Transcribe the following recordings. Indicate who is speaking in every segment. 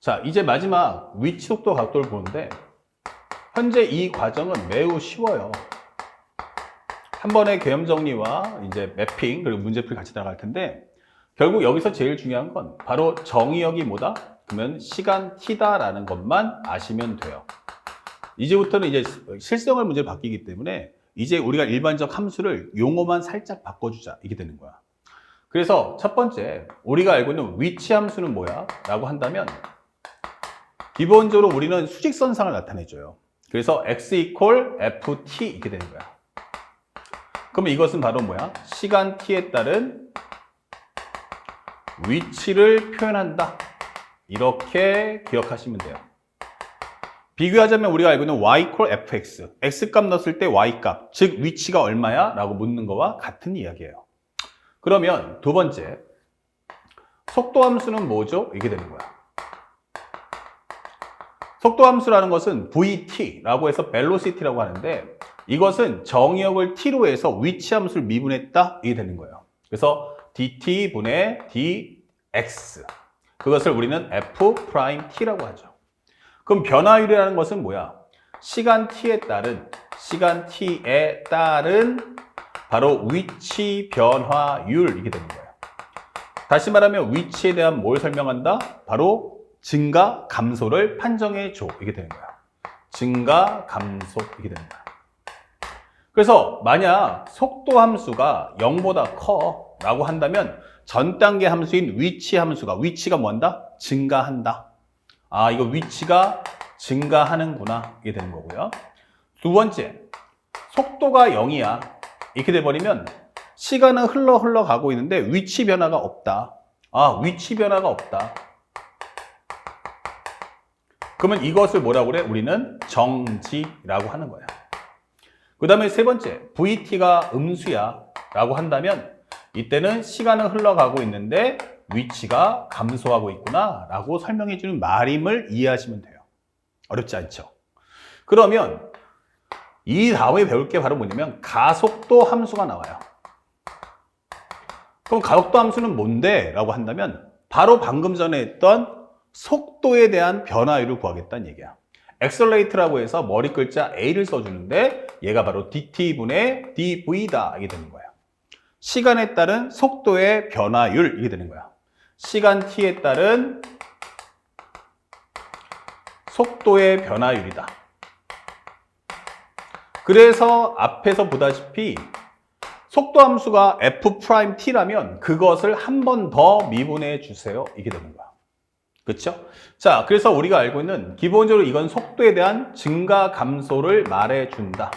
Speaker 1: 자, 이제 마지막 위치, 속도, 각도를 보는데 현재 이 과정은 매우 쉬워요. 한 번의 개념 정리와 이제 매핑 그리고 문제풀이 같이 나갈 텐데 결국 여기서 제일 중요한 건 바로 정의역이 뭐다? 그러면 시간 t다라는 것만 아시면 돼요. 이제부터는 이제 실생활 문제로 바뀌기 때문에 이제 우리가 일반적 함수를 용어만 살짝 바꿔주자 이게 되는 거야. 그래서 첫 번째 우리가 알고 있는 위치 함수는 뭐야? 라고 한다면 기본적으로 우리는 수직선상을 나타내줘요. 그래서 x equal ft 이렇게 되는 거야. 그러면 이것은 바로 뭐야? 시간 t에 따른 위치를 표현한다. 이렇게 기억하시면 돼요. 비교하자면 우리가 알고 있는 y equal fx, x값 넣었을 때 y값, 즉 위치가 얼마야? 라고 묻는 거와 같은 이야기예요. 그러면 두 번째, 속도함수는 뭐죠? 이게 되는 거야. 속도함수라는 것은 vt라고 해서 velocity라고 하는데 이것은 정의역을 t로 해서 위치함수를 미분했다 이게 되는 거예요. 그래서 dt분의 dx 그것을 우리는 f't라고 하죠. 그럼 변화율이라는 것은 뭐야? 시간 t에 따른 바로 위치 변화율 이게 되는 거예요. 다시 말하면 위치에 대한 뭘 설명한다? 바로 증가, 감소를 판정해 줘. 이게 되는 거야. 증가, 감소 이게 되는 거야. 그래서 만약 속도 함수가 0보다 커 라고 한다면 전 단계 함수인 위치 함수가 위치가 뭐한다? 증가한다. 아, 이거 위치가 증가하는구나. 이게 되는 거고요. 두 번째, 속도가 0이야. 이렇게 돼버리면 시간은 흘러가고 있는데 위치 변화가 없다. 아, 위치 변화가 없다. 그러면 이것을 뭐라고 그래? 우리는 정지라고 하는 거야. 그 다음에 세 번째, VT가 음수야 라고 한다면 이때는 시간은 흘러가고 있는데 위치가 감소하고 있구나 라고 설명해주는 말임을 이해하시면 돼요. 어렵지 않죠? 그러면 이 다음에 배울 게 바로 뭐냐면 가속도 함수가 나와요. 그럼 가속도 함수는 뭔데? 라고 한다면 바로 방금 전에 했던 속도에 대한 변화율을 구하겠다는 얘기야. accelerate라고 해서 머리 글자 A를 써주는데 얘가 바로 dt분의 dv다 이게 되는 거야. 시간에 따른 속도의 변화율 이게 되는 거야. 시간 t에 따른 속도의 변화율이다. 그래서 앞에서 보다시피 속도 함수가 f't라면 그것을 한 번 더 미분해 주세요. 이게 되는 거야. 그렇죠? 자, 그래서 우리가 알고 있는 기본적으로 이건 속도에 대한 증가, 감소를 말해준다.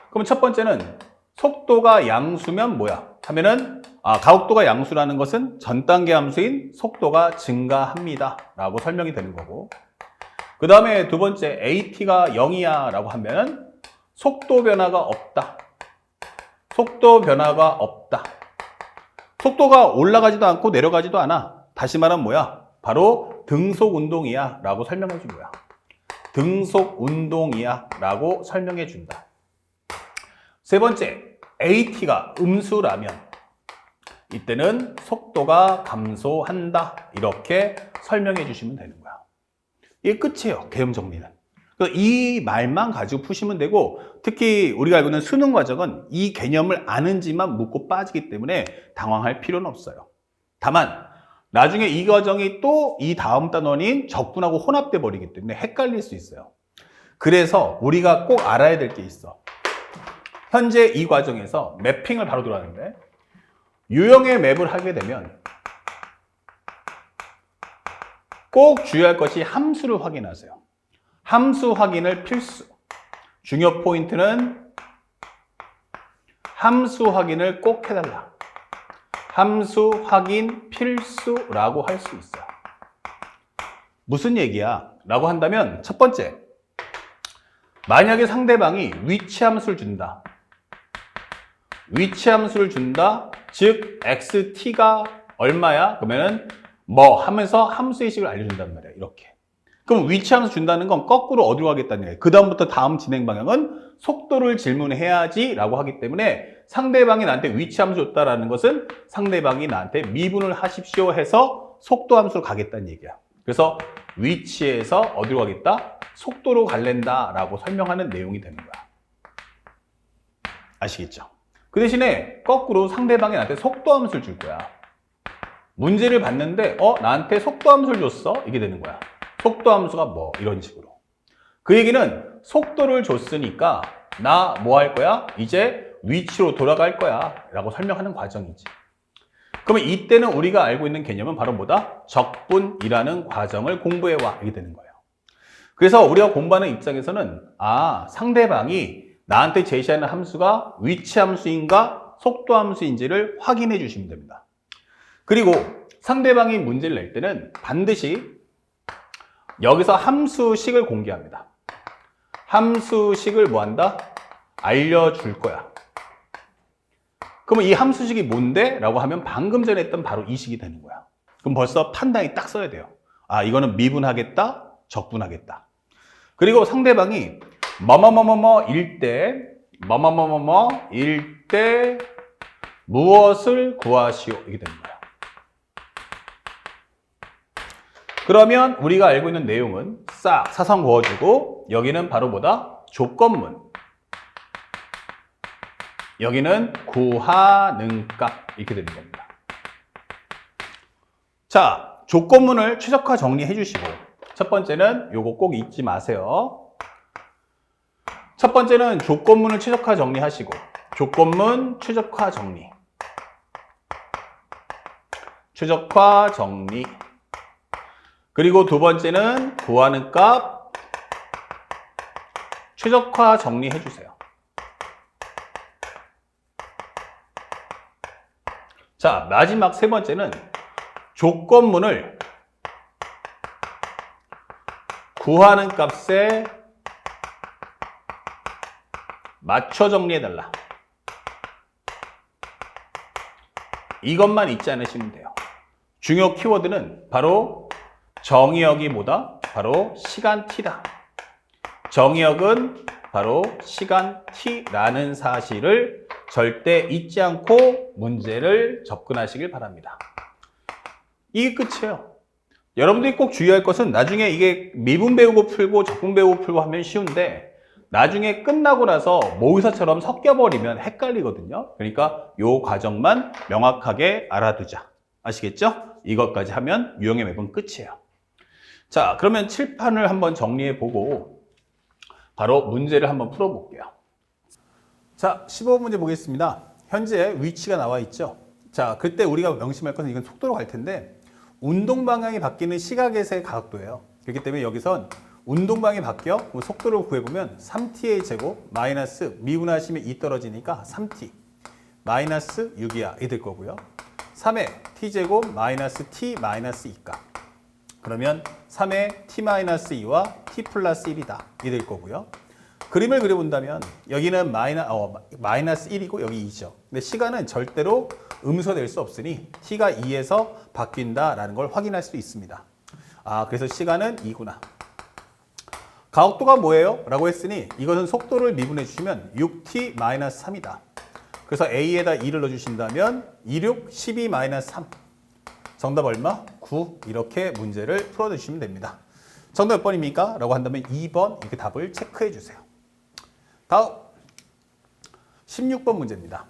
Speaker 1: 그럼 첫 번째는 속도가 양수면 뭐야? 하면은 가속도가 양수라는 것은 전 단계 함수인 속도가 증가합니다. 라고 설명이 되는 거고 그 다음에 두 번째 AT가 0이야 라고 하면은 속도 변화가 없다. 속도 변화가 없다. 속도가 올라가지도 않고 내려가지도 않아. 다시 말하면 뭐야? 바로 등속 운동이야 라고 설명해 준 거야. 등속 운동이야 라고 설명해 준다. 세 번째, AT가 음수라면 이때는 속도가 감소한다. 이렇게 설명해 주시면 되는 거야. 이게 끝이에요. 개념 정리는. 이 말만 가지고 푸시면 되고 특히 우리가 알고 있는 수능 과정은 이 개념을 아는지만 묻고 빠지기 때문에 당황할 필요는 없어요. 다만 나중에 이 과정이 또 이 다음 단원인 적분하고 혼합돼 버리기 때문에 헷갈릴 수 있어요. 그래서 우리가 꼭 알아야 될 게 있어. 현재 이 과정에서 매핑을 바로 들어가는데 유형의 맵을 하게 되면 꼭 주의할 것이 함수를 확인하세요. 함수 확인을 필수. 중요 포인트는 함수 확인을 꼭 해달라. 함수 확인 필수라고 할 수 있어요. 무슨 얘기야? 라고 한다면 첫 번째, 만약에 상대방이 위치 함수를 준다. 위치 함수를 준다. 즉 xt가 얼마야? 그러면은 뭐 하면서 함수의식을 알려준단 말이야. 이렇게. 그럼 위치 함수 준다는 건 거꾸로 어디로 가겠다는 얘기야. 그 다음부터 다음 진행 방향은 속도를 질문해야지 라고 하기 때문에 상대방이 나한테 위치 함수 줬다라는 것은 상대방이 나한테 미분을 하십시오 해서 속도 함수로 가겠다는 얘기야. 그래서 위치에서 어디로 가겠다? 속도로 갈랜다 라고 설명하는 내용이 되는 거야. 아시겠죠? 그 대신에 거꾸로 상대방이 나한테 속도 함수를 줄 거야. 문제를 봤는데 나한테 속도 함수를 줬어? 이게 되는 거야. 속도 함수가 뭐 이런 식으로. 그 얘기는 속도를 줬으니까 나 뭐 할 거야? 이제 위치로 돌아갈 거야 라고 설명하는 과정이지. 그러면 이때는 우리가 알고 있는 개념은 바로 뭐다? 적분이라는 과정을 공부해와 이게 되는 거예요. 그래서 우리가 공부하는 입장에서는 상대방이 나한테 제시하는 함수가 위치 함수인가 속도 함수인지를 확인해 주시면 됩니다. 그리고 상대방이 문제를 낼 때는 반드시 여기서 함수식을 공개합니다. 함수식을 뭐 한다? 알려줄 거야. 그러면 이 함수식이 뭔데? 라고 하면 방금 전에 했던 바로 이 식이 되는 거야. 그럼 벌써 판단이 딱 써야 돼요. 이거는 미분하겠다, 적분하겠다. 그리고 상대방이 뭐뭐뭐뭐일 때 무엇을 구하시오 이게 되는 거야. 그러면 우리가 알고 있는 내용은 싹 사선 그어주고 여기는 바로 뭐다? 조건문. 여기는 구하는 값 이렇게 되는 겁니다. 자, 조건문을 최적화 정리해 주시고 첫 번째는 요거 꼭 잊지 마세요. 첫 번째는 조건문을 최적화 정리하시고 조건문 최적화 정리. 최적화 정리. 그리고 두 번째는 구하는 값 최적화 정리해 주세요. 자, 마지막 세 번째는 조건문을 구하는 값에 맞춰 정리해달라. 이것만 잊지 않으시면 돼요. 중요 키워드는 바로 정의역이 뭐다? 바로 시간 t다. 정의역은 바로 시간 t라는 사실을 절대 잊지 않고 문제를 접근하시길 바랍니다. 이게 끝이에요. 여러분들이 꼭 주의할 것은 나중에 이게 미분 배우고 풀고 적분 배우고 풀고 하면 쉬운데 나중에 끝나고 나서 모의사처럼 섞여버리면 헷갈리거든요. 그러니까 이 과정만 명확하게 알아두자. 아시겠죠? 이것까지 하면 유형의 맵은 끝이에요. 자, 그러면 칠판을 한번 정리해보고 바로 문제를 한번 풀어볼게요. 자, 15문제 보겠습니다. 현재 위치가 나와 있죠. 자, 그때 우리가 명심할 것은 이건 속도로 갈 텐데 운동 방향이 바뀌는 시각에서의 가속도예요. 그렇기 때문에 여기선 운동 방향이 바뀌어 속도를 구해보면 3t의 제곱 마이너스 미분하시면 2 떨어지니까 3t 마이너스 6이야 이 될 거고요. 3의 t제곱 마이너스 t 마이너스 2가 그러면 3의 t 마이너스 2와 t 플러스 1이다 이 될 거고요. 그림을 그려본다면 여기는 마이너스 1이고 여기 2죠. 근데 시간은 절대로 음수될 수 없으니 t가 2에서 바뀐다라는 걸 확인할 수 있습니다. 그래서 시간은 2구나. 가속도가 뭐예요? 라고 했으니 이것은 속도를 미분해 주시면 6t-3이다. 그래서 a에다 2를 넣어주신다면 2, 6, 12-3. 정답 얼마? 9. 이렇게 문제를 풀어주시면 됩니다. 정답 몇 번입니까? 라고 한다면 2번 이렇게 답을 체크해 주세요. 다음 16번 문제입니다.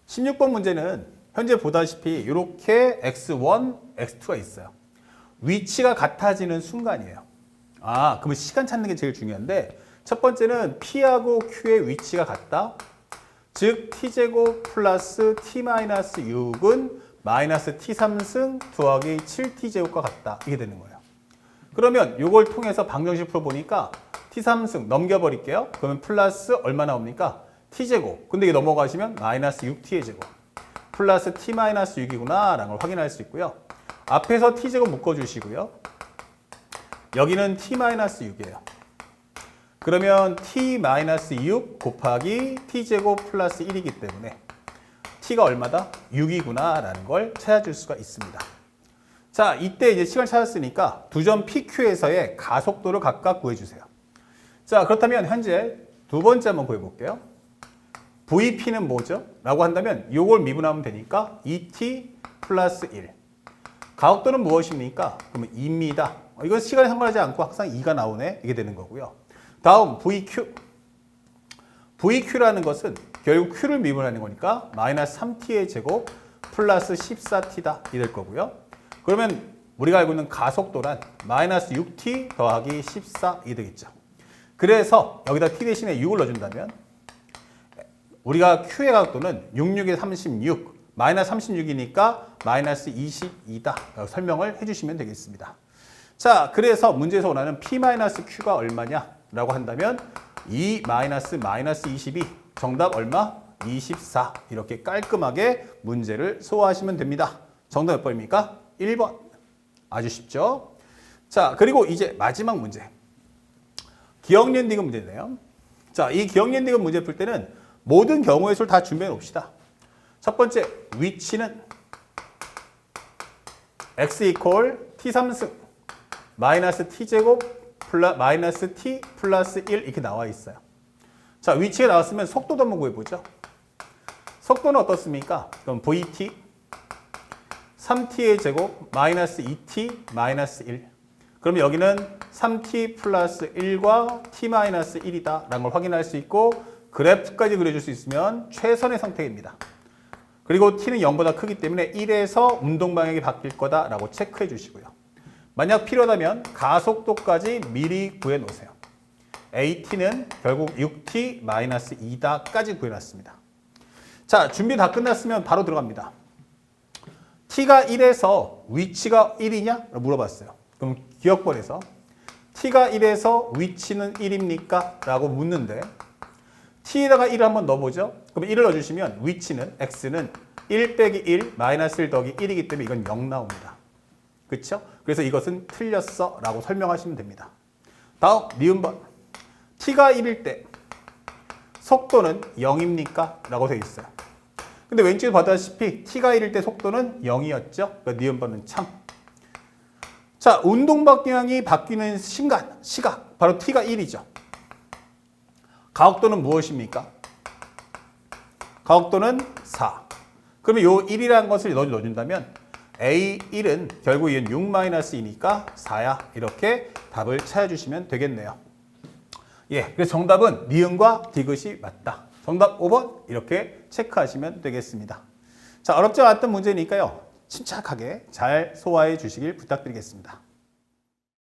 Speaker 1: 16번 문제는 현재 보다시피 이렇게 x1, x2가 있어요. 위치가 같아지는 순간이에요. 그러면 시간 찾는 게 제일 중요한데 첫 번째는 P하고 Q의 위치가 같다. 즉 T제곱 플러스 T-6은 마이너스 T3승 더하기 7T제곱과 같다. 이게 되는 거예요. 그러면 이걸 통해서 방정식 풀어보니까 T3승 넘겨버릴게요. 그러면 플러스 얼마 나옵니까? T제곱. 근데 이게 넘어가시면 마이너스 6T의 제곱. 플러스 T-6이구나 라는 걸 확인할 수 있고요. 앞에서 T제곱 묶어주시고요. 여기는 T-6이에요. 그러면 T-6 곱하기 T제곱 플러스 1이기 때문에 T가 얼마다? 6이구나 라는 걸 찾아줄 수가 있습니다. 자, 이때 이제 시간을 찾았으니까 두 점 PQ에서의 가속도를 각각 구해주세요. 자, 그렇다면 현재 두 번째 한번 구해볼게요. VP는 뭐죠? 라고 한다면 이걸 미분하면 되니까 2T 플러스 1. 가속도는 무엇입니까? 그러면 2입니다. 이건 시간에 상관하지 않고 항상 2가 나오네. 이게 되는 거고요. 다음 VQ. VQ라는 것은 결국 Q를 미분하는 거니까 마이너스 3t의 제곱 플러스 14t다. 이 될 거고요. 그러면 우리가 알고 있는 가속도란 마이너스 6t 더하기 14 이 되겠죠. 그래서 여기다 t 대신에 6을 넣어준다면 우리가 Q의 가속도는 66에 36, 마이너스 36이니까 마이너스 22다. 설명을 해주시면 되겠습니다. 자, 그래서 문제에서 원하는 P-Q가 얼마냐라고 한다면 2 마이너스 22 정답 얼마? 24 이렇게 깔끔하게 문제를 소화하시면 됩니다. 정답 몇 번입니까? 1번. 아주 쉽죠? 자, 그리고 이제 마지막 문제. 기억연디귿 문제인데요. 자, 이 기억연디귿 문제 풀 때는 모든 경우의 수를 다 준비해 놓읍시다. 첫 번째, 위치는 x 이퀄 t3승 마이너스 t제곱 마이너스 t 플러스 1 이렇게 나와 있어요. 자, 위치가 나왔으면 속도도 한번 구해보죠. 속도는 어떻습니까? 그럼 vt 3t의 제곱 마이너스 2t 마이너스 1. 그럼 여기는 3t 플러스 1과 t 마이너스 1이다 라는 걸 확인할 수 있고 그래프까지 그려줄 수 있으면 최선의 선택입니다. 그리고 t는 0보다 크기 때문에 1에서 운동 방향이 바뀔 거다라고 체크해 주시고요. 만약 필요하다면 가속도까지 미리 구해 놓으세요. at는 결국 6t-2다까지 구해놨습니다. 자, 준비 다 끝났으면 바로 들어갑니다. t가 1에서 위치가 1이냐? 물어봤어요. 그럼 기억번에서 t가 1에서 위치는 1입니까? 라고 묻는데 t에다가 1을 한번 넣어보죠. 그럼 1을 넣어주시면 위치는 x는 1 빼기 1 마이너스 1 더하기 1이기 때문에 이건 0 나옵니다. 그렇죠? 그래서 이것은 틀렸어 라고 설명하시면 됩니다. 다음 니은번 t가 1일 때 속도는 0입니까? 라고 되어 있어요. 근데 왼쪽에 봤다시피 t가 1일 때 속도는 0이었죠. 그러니까 니은번은 참. 자, 운동 방향이 바뀌는 시각 바로 t가 1이죠. 가속도는 무엇입니까? 가속도는 4. 그러면 요 1이라는 것을 넣어준다면 A1은 결국 이건 6-2니까 4야. 이렇게 답을 찾아주시면 되겠네요. 예, 그래서 정답은 니은과 디귿이 맞다. 정답 5번 이렇게 체크하시면 되겠습니다. 자, 어렵지 않았던 문제니까요. 침착하게 잘 소화해 주시길 부탁드리겠습니다.